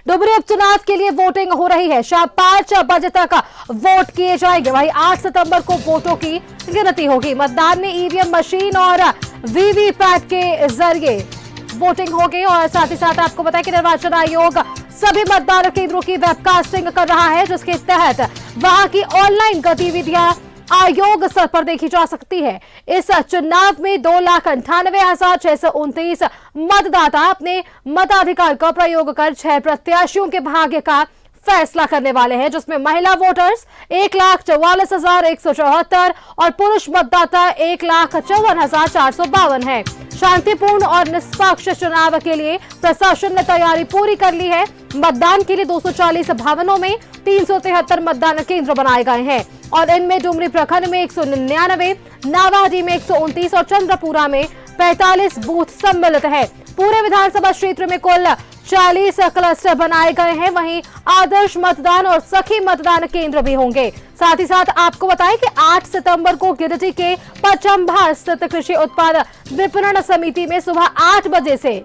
डुमरी उपचुनाव के लिए वोटिंग हो रही है। शाम 5 बजे तक वोट किए जाएंगे। वहीं 8 सितंबर को वोटों की गिनती होगी। मतदान में ईवीएम मशीन और वीवीपैट के जरिए वोटिंग होगी। और साथ ही साथ आपको बताएं कि निर्वाचन आयोग सभी मतदान केंद्रों की वेबकास्टिंग कर रहा है, जिसके तहत वहां की ऑनलाइन गतिविधियां आयोग स्तर पर देखी जा सकती है। इस चुनाव में 2,98,629 मतदाता अपने मताधिकार का प्रयोग कर 6 प्रत्याशियों के भाग्य का फैसला करने वाले हैं, जिसमें महिला वोटर्स 1,44,174 और पुरुष मतदाता 1,54,452 है। शांतिपूर्ण और निष्पक्ष चुनाव के लिए प्रशासन ने तैयारी पूरी कर ली है। मतदान के लिए 240 भवनों में 373 मतदान केंद्र बनाए गए हैं और इनमें डुमरी प्रखंड में 199, नावाडी में 129 और चंद्रपुरा में 45 बूथ सम्मिलित है। पूरे विधानसभा क्षेत्र में कुल 40 क्लस्टर बनाए गए हैं। वहीं आदर्श मतदान और सखी मतदान केंद्र भी होंगे। साथ ही साथ आपको बताएं कि 8 सितंबर को गिरिडीह के पचम्भा स्थित कृषि उत्पाद विपणन समिति में सुबह 8 बजे से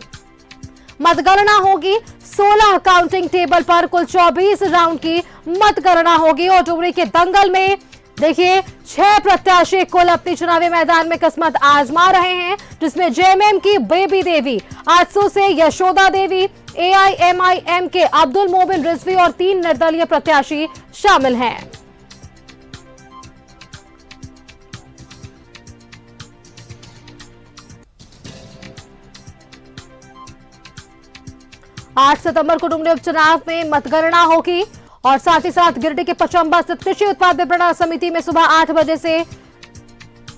मतगणना होगी। 16 काउंटिंग टेबल पर कुल 24 राउंड की मतगणना होगी। और डुमरी के दंगल में देखिए 6 प्रत्याशी कुल अपनी चुनावी मैदान में किस्मत आजमा रहे हैं, जिसमें जेएमएम की बेबी देवी, आजसू से यशोदा देवी, एआईएमआईएम के अब्दुल मोमिन रिजवी और 3 निर्दलीय प्रत्याशी शामिल हैं। आठ सितंबर को डुमरी उपचुनाव में मतगणना होगी और साथ ही साथ गिरिडीह के पचम्बा स्थित कृषि उत्पाद विपणन समिति में सुबह 8 बजे से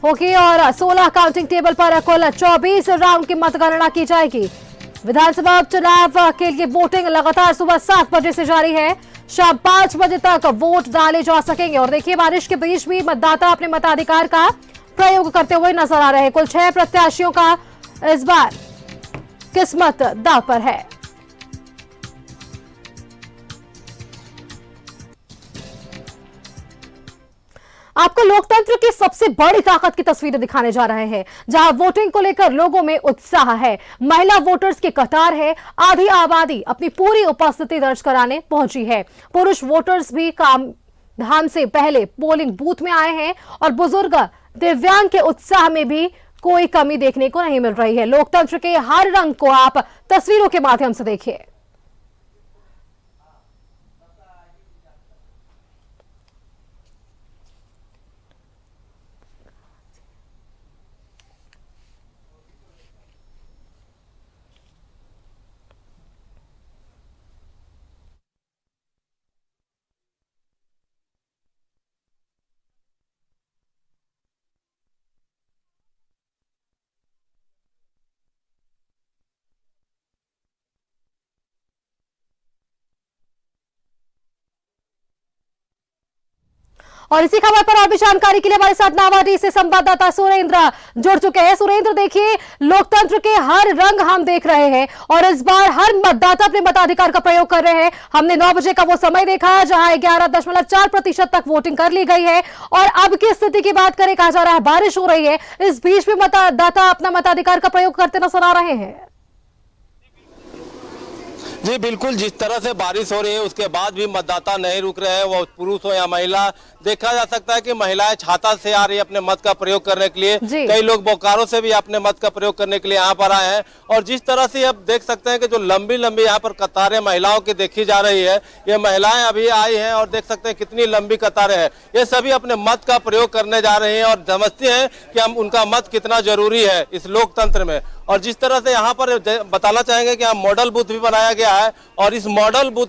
होगी और 16 काउंटिंग टेबल पर कुल 24 राउंड की मतगणना की जाएगी। विधानसभा उपचुनाव के लिए वोटिंग लगातार सुबह 7 बजे से जारी है। शाम 5 बजे तक वोट डाले जा सकेंगे। और देखिए बारिश के बीच भी मतदाता अपने मताधिकार का प्रयोग करते हुए नजर आ रहे हैं। कुल 6 प्रत्याशियों का इस बार किस्मत दांव पर है। आपको लोकतंत्र की सबसे बड़ी ताकत की तस्वीरें दिखाने जा रहे हैं, जहां वोटिंग को लेकर लोगों में उत्साह है। महिला वोटर्स की कतार है। आधी आबादी अपनी पूरी उपस्थिति दर्ज कराने पहुंची है। पुरुष वोटर्स भी काम धाम से पहले पोलिंग बूथ में आए हैं और बुजुर्ग दिव्यांग के उत्साह में भी कोई कमी देखने को नहीं मिल रही है। लोकतंत्र के हर रंग को आप तस्वीरों के माध्यम से देखिए। और इसी खबर पर और भी जानकारी के लिए हमारे साथ नावाडी से संवाददाता सुरेंद्र जुड़ चुके हैं। सुरेंद्र, देखिए लोकतंत्र के हर रंग हम देख रहे हैं और इस बार हर मतदाता अपने मताधिकार का प्रयोग कर रहे हैं। हमने 9 बजे का वो समय देखा जहां 11.4% तक वोटिंग कर ली गई है और अब की स्थिति की बात करें, कहा जा रहा है बारिश हो रही है, इस बीच भी मतदाता अपना मताधिकार का प्रयोग करते नजर आ रहे हैं। जी बिल्कुल, जिस तरह से बारिश हो रही है उसके बाद भी मतदाता नहीं रुक रहे हैं, वो पुरुष हो या महिला। देखा जा सकता है कि महिलाएं छाता से आ रही है अपने मत का प्रयोग करने के लिए। कई लोग बोकारो से भी अपने मत का प्रयोग करने के लिए यहाँ पर आए हैं। और जिस तरह से अब देख सकते हैं कि जो लंबी लंबी यहाँ पर कतारें महिलाओं की देखी जा रही है, ये महिलाएं अभी आई हैं और देख सकते हैं कितनी लंबी कतारें हैं। ये सभी अपने मत का प्रयोग करने जा रहे हैं और समझते हैं कि हम उनका मत कितना जरूरी है इस लोकतंत्र में। और जिस तरह से यहाँ पर बताना चाहेंगे कि यहाँ मॉडल बूथ भी बनाया गया है और इस मॉडल बूथ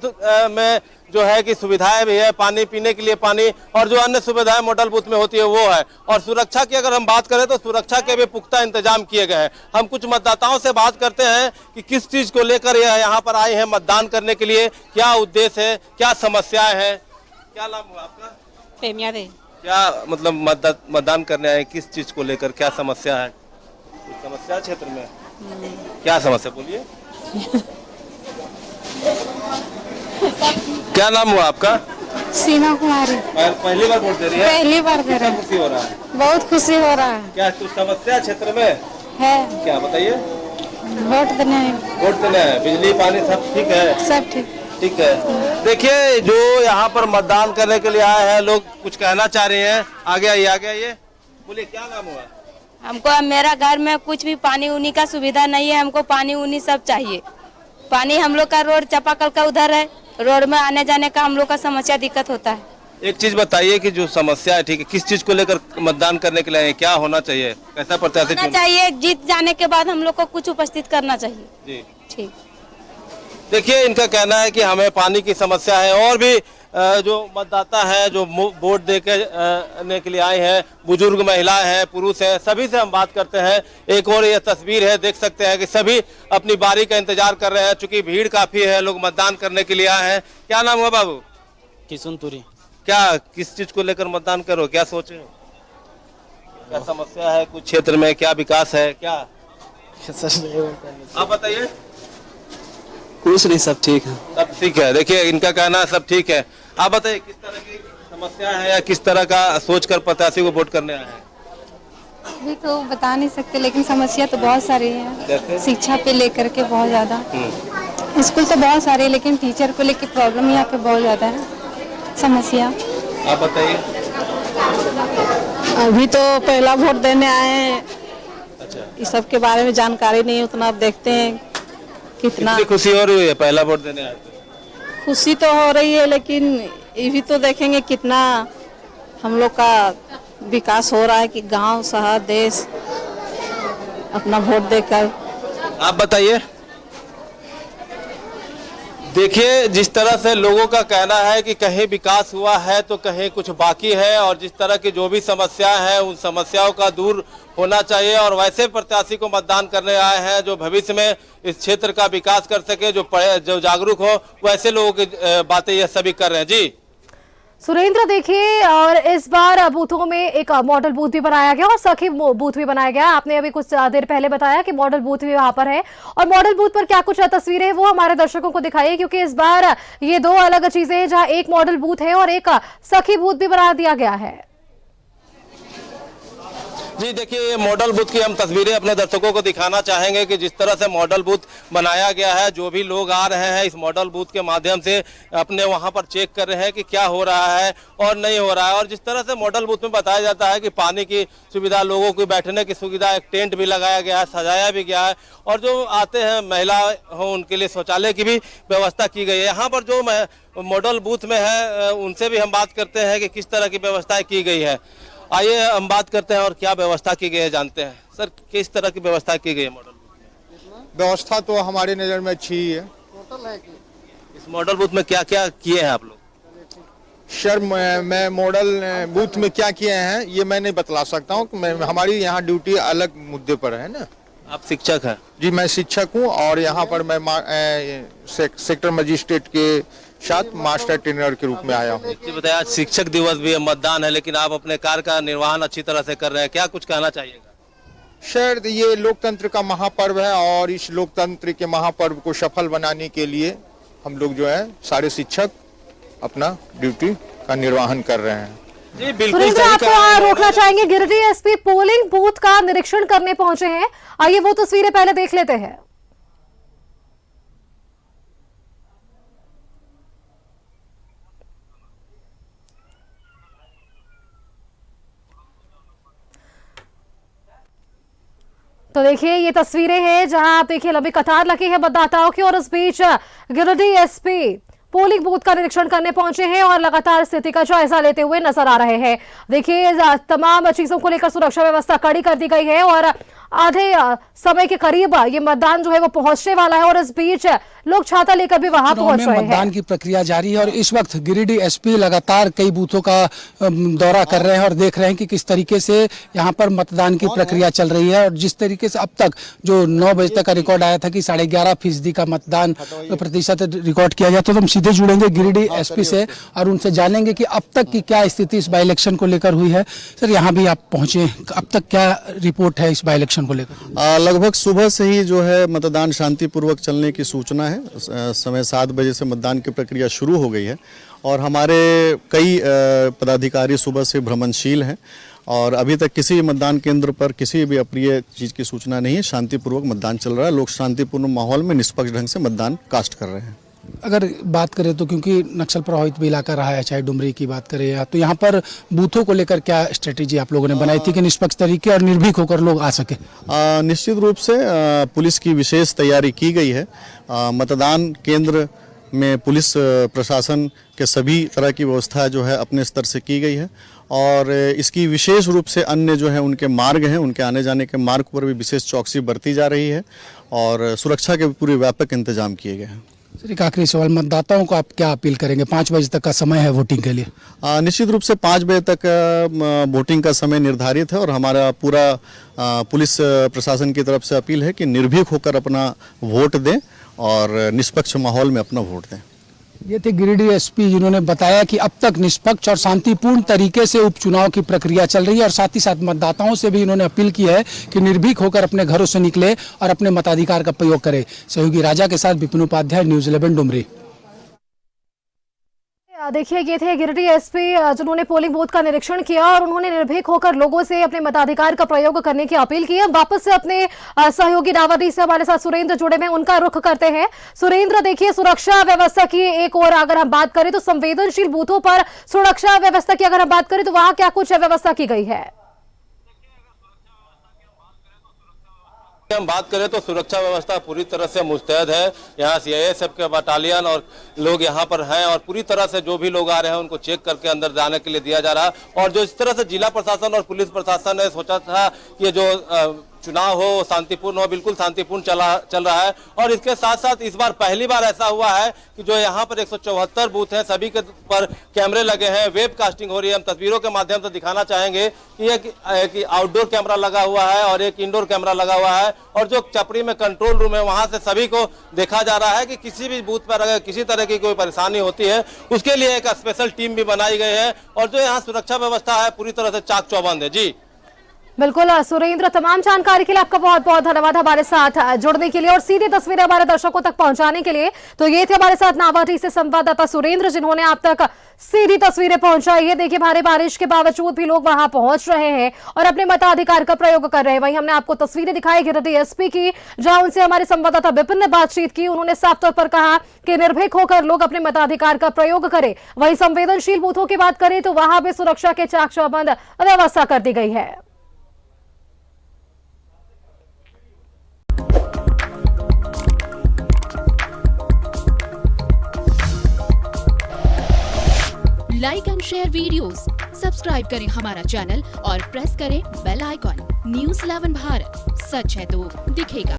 में जो है कि सुविधाएं भी है, पानी पीने के लिए पानी और जो अन्य सुविधाएं मॉडल बूथ में होती है वो है। और सुरक्षा की अगर हम बात करें तो सुरक्षा के भी पुख्ता इंतजाम किए गए हैं। हम कुछ मतदाताओं से बात करते हैं कि किस चीज को लेकर यहाँ पर आए हैं मतदान करने के लिए, क्या उद्देश्य है, क्या समस्याएं हैं। क्या नाम हुआ आपका? प्रेमिया दे। क्या मतलब मतदान करने आए, किस चीज को लेकर, क्या समस्या है? समस्या क्षेत्र में क्या समस्या बोलिए। क्या नाम हुआ आपका? सीमा कुमारी। पहली बार वोट दे रही है? पहली बार दे रहे हैं। खुशी हो रहा है? बहुत खुशी हो रहा है। क्या कुछ समस्या क्षेत्र में है? क्या बताइए। वोट देना है। वोट देना है, बिजली पानी सब ठीक है? सब ठीक। ठीक है। देखिए जो यहाँ पर मतदान करने के लिए आए हैं लोग कुछ कहना चाह रहे हैं। आगे आइए बोलिए, क्या नाम हुआ? हमको मेरा घर में कुछ भी पानी उनी का सुविधा नहीं है, हमको पानी उनी सब चाहिए। पानी हम लोग का रोड चापाकल का उधर है, रोड में आने जाने का हम लोग का समस्या दिक्कत होता है। एक चीज बताइए कि जो समस्या है, ठीक है, किस चीज को लेकर मतदान करने के लिए आए हैं? क्या होना चाहिए, कैसा प्रत्याशी होना चाहिए? जीत जाने के बाद हम लोग को कुछ उपस्थित करना चाहिए जी। ठीक। देखिए इनका कहना है कि हमें पानी की समस्या है और भी जो मतदाता है जो वोट देने के लिए आए हैं, बुजुर्ग महिलाएं हैं, पुरुष हैं, सभी से हम बात करते हैं। एक और ये तस्वीर है, देख सकते हैं कि सभी अपनी बारी का इंतजार कर रहे हैं। चूंकि भीड़ काफी है, लोग मतदान करने के लिए आए हैं। क्या नाम हुआ बाबू? किशुनपुरी। क्या किस चीज को लेकर मतदान करो, क्या सोचे हो? क्या समस्या है कुछ क्षेत्र में, क्या विकास है, क्या आप बताइए? कुछ नहीं, सब ठीक है। सब ठीक है। देखिए इनका कहना है सब ठीक है। आप बताइए किस तरह की समस्या है या किस तरह का सोचकर प्रत्याशी को वोट करने आए हैं? अभी तो बता नहीं सकते, लेकिन समस्या तो बहुत सारी है। शिक्षा पे लेकर के बहुत ज्यादा, स्कूल तो बहुत सारे, लेकिन टीचर को लेकर प्रॉब्लम यहाँ पे बहुत ज्यादा है समस्या। आप बताइए। अभी तो पहला वोट देने आए हैं। अच्छा, इस सब के बारे में जानकारी नहीं उतना, अब देखते हैं कितना खुशी हो रही है पहला वोट देने आए थे? खुशी तो हो रही है, लेकिन ये भी तो देखेंगे कितना हम लोग का विकास हो रहा है कि गांव शहर देश अपना वोट देकर। आप बताइए। देखिए जिस तरह से लोगों का कहना है कि कहीं विकास हुआ है तो कहीं कुछ बाकी है, और जिस तरह की जो भी समस्याएं हैं उन समस्याओं का दूर होना चाहिए, और वैसे प्रत्याशी को मतदान करने आए हैं जो भविष्य में इस क्षेत्र का विकास कर सके, जो जागरूक हो, वैसे लोगों की बातें ये सभी कर रहे हैं। जी सुरेंद्र, देखिए और इस बार बूथों में एक मॉडल बूथ भी बनाया गया और सखी बूथ भी बनाया गया। आपने अभी कुछ देर पहले बताया कि मॉडल बूथ भी वहां पर है, और मॉडल बूथ पर क्या कुछ तस्वीरें वो हमारे दर्शकों को दिखाइए, क्योंकि इस बार ये दो अलग चीजें हैं, जहां एक मॉडल बूथ है और एक सखी बूथ भी बना दिया गया है। जी देखिए ये मॉडल बूथ की हम तस्वीरें अपने दर्शकों को दिखाना चाहेंगे कि जिस तरह से मॉडल बूथ बनाया गया है, जो भी लोग आ रहे हैं इस मॉडल बूथ के माध्यम से अपने वहां पर चेक कर रहे हैं कि क्या हो रहा है और नहीं हो रहा है। और जिस तरह से मॉडल बूथ में बताया जाता है कि पानी की सुविधा, लोगों की बैठने की सुविधा, एक टेंट भी लगाया गया है, सजाया भी गया है, और जो आते हैं महिला हो उनके लिए शौचालय की भी व्यवस्था की गई है। यहाँ पर जो मॉडल बूथ में है उनसे भी हम बात करते हैं कि किस तरह की व्यवस्थाएं की गई है। आइए हम बात करते हैं और क्या व्यवस्था की गई है जानते हैं। सर किस तरह की व्यवस्था की गई है मॉडल बूथ में? व्यवस्था तो हमारी नज़र में अच्छी ही है। इस मॉडल बूथ में क्या क्या किए हैं आप लोग? सर मैं मॉडल बूथ में क्या किए हैं ये मैं नहीं बतला सकता हूँ। हमारी यहाँ ड्यूटी अलग मुद्दे पर है ना। आप शिक्षक हैं? जी मैं शिक्षक हूँ, और यहाँ पर मैं सेक्टर मजिस्ट्रेट के साथ मास्टर ट्रेनर के रूप में आया हूँ। बताया आज शिक्षक दिवस भी है, मतदान है, लेकिन आप अपने कार्य का निर्वहन अच्छी तरह से कर रहे हैं, क्या कुछ कहना चाहिएगा? सर ये लोकतंत्र का महापर्व है, और इस लोकतंत्र के महापर्व को सफल बनाने के लिए हम लोग जो है सारे शिक्षक अपना ड्यूटी का निर्वहन कर रहे हैं। जी बिल्कुल। सुरेंद्र, आपको रोकना चाहेंगे, गिरिडीह एसपी पोलिंग बूथ का निरीक्षण करने पहुंचे हैं। आइए वो तस्वीरें पहले देख लेते हैं। तो देखिए ये तस्वीरें हैं जहां आप देखिए लंबी कतार लगी है मतदाताओं की, और इस बीच गिरिडीह एसपी पोलिंग बूथ का निरीक्षण करने पहुंचे हैं और लगातार स्थिति का जायजा लेते हुए नजर आ रहे हैं। देखिए तमाम चीजों को लेकर सुरक्षा व्यवस्था कड़ी कर दी गई है, और आधे समय के करीब ये मतदान जो है वो पहुंचने वाला है, और इस बीच लोग छाता लेकर भी वहां पहुंच रहे हैं। मतदान की प्रक्रिया जारी है, और इस वक्त गिरिडीह एसपी लगातार कई बूथों का दौरा कर रहे हैं और देख रहे हैं कि किस तरीके से यहाँ पर मतदान की प्रक्रिया चल रही है। और जिस तरीके से अब तक जो 9 बजे तक का रिकॉर्ड आया था कि 11.5% का मतदान प्रतिशत रिकॉर्ड किया गया, तो हम सीधे जुड़ेंगे गिरिडीह एसपी से और उनसे जानेंगे कि अब तक की क्या स्थिति इस बाई इलेक्शन को लेकर हुई है। सर यहाँ भी आप पहुंचे, अब तक क्या रिपोर्ट है इस बाई इलेक्शन को लेकर? लगभग सुबह से ही जो है मतदान शांतिपूर्वक चलने की सूचना है। समय 7 बजे से मतदान की प्रक्रिया शुरू हो गई है, और हमारे कई पदाधिकारी सुबह से भ्रमणशील हैं, और अभी तक किसी मतदान केंद्र पर किसी भी अप्रिय चीज़ की सूचना नहीं है। शांतिपूर्वक मतदान चल रहा है, लोग शांतिपूर्ण माहौल में निष्पक्ष ढंग से मतदान कास्ट कर रहे हैं। अगर बात करें तो क्योंकि नक्सल प्रभावित भी इलाका रहा है, चाहे डुमरी की बात करें या तो यहाँ पर बूथों को लेकर क्या स्ट्रेटेजी आप लोगों ने बनाई थी कि निष्पक्ष तरीके और निर्भीक होकर लोग आ सके? निश्चित रूप से पुलिस की विशेष तैयारी की गई है। मतदान केंद्र में पुलिस प्रशासन के सभी तरह की व्यवस्था जो है अपने स्तर से की गई है और इसकी विशेष रूप से अन्य जो है उनके मार्ग हैं, उनके आने जाने के मार्ग पर भी विशेष चौकसी बरती जा रही है और सुरक्षा के पूरे व्यापक इंतजाम किए गए हैं। सर, एक आखिरी सवाल, मतदाताओं को आप क्या अपील करेंगे? 5 बजे तक का समय है वोटिंग के लिए। निश्चित रूप से 5 बजे तक वोटिंग का समय निर्धारित है और हमारा पूरा पुलिस प्रशासन की तरफ से अपील है कि निर्भीक होकर अपना वोट दें और निष्पक्ष माहौल में अपना वोट दें। ये थे गिरिडीह एसपी जिन्होंने बताया कि अब तक निष्पक्ष और शांतिपूर्ण तरीके से उपचुनाव की प्रक्रिया चल रही है और साथ ही साथ मतदाताओं से भी इन्होंने अपील की है कि निर्भीक होकर अपने घरों से निकले और अपने मताधिकार का प्रयोग करें। सहयोगी राजा के साथ विपिन उपाध्याय, न्यूज़ 11 डुमरी। देखिए, ये थे गिरिडीह एसपी जिन्होंने पोलिंग बूथ का निरीक्षण किया और उन्होंने निर्भीक होकर लोगों से अपने मताधिकार का प्रयोग करने की अपील की है। वापस से अपने सहयोगी रावटी से हमारे साथ सुरेंद्र जुड़े में, उनका रुख करते हैं। सुरेंद्र, देखिए, सुरक्षा व्यवस्था की एक और अगर हम बात करें तो संवेदनशील बूथों पर सुरक्षा व्यवस्था की अगर हम बात करें तो वहां क्या कुछ व्यवस्था की गई है? हम बात करें तो सुरक्षा व्यवस्था पूरी तरह से मुस्तैद है। यहाँ सीआईएसएफ के बटालियन और लोग यहाँ पर हैं और पूरी तरह से जो भी लोग आ रहे हैं उनको चेक करके अंदर जाने के लिए दिया जा रहा है। और जो इस तरह से जिला प्रशासन और पुलिस प्रशासन ने सोचा था कि जो चुनाव हो शांतिपूर्ण हो, बिल्कुल शांतिपूर्ण चल रहा है। और इसके साथ साथ इस बार पहली बार ऐसा हुआ है कि जो यहाँ पर 174 बूथ हैं सभी के पर कैमरे लगे हैं, वेब कास्टिंग हो रही है। हम तस्वीरों के माध्यम से दिखाना चाहेंगे कि आउटडोर कैमरा लगा हुआ है और एक इंडोर कैमरा लगा हुआ है और जो चपड़ी में कंट्रोल रूम है वहां से सभी को देखा जा रहा है कि किसी भी बूथ पर अगर किसी तरह की कोई परेशानी होती है उसके लिए एक स्पेशल टीम भी बनाई गई है और जो यहाँ सुरक्षा व्यवस्था है पूरी तरह से चाक चौबंद है। जी बिल्कुल सुरेंद्र, तमाम जानकारी के लिए आपका बहुत बहुत धन्यवाद हमारे साथ जुड़ने के लिए और सीधी तस्वीरें हमारे दर्शकों तक पहुंचाने के लिए। तो ये थे हमारे साथ नावाटी से संवाददाता सुरेंद्र जिन्होंने आप तक सीधी तस्वीरें पहुंचाई है। देखिए, भारी बारिश के बावजूद भी लोग वहां पहुंच रहे हैं और अपने मताधिकार का प्रयोग कर रहे हैं। वहीं हमने आपको तस्वीरें दिखाई गिरिडीह एसपी की, जहां उनसे हमारे संवाददाता विपिन ने बातचीत की। उन्होंने साफ तौर पर कहा कि निर्भीक होकर लोग अपने मताधिकार का प्रयोग करें। वहीं संवेदनशील बूथों की बात करें तो वहां भी सुरक्षा के चाक चौबंद व्यवस्था कर दी गई है। Like and share videos, subscribe करें हमारा चैनल और प्रेस करें बेल आइकॉन। न्यूज़ 11 भारत, सच है तो दिखेगा।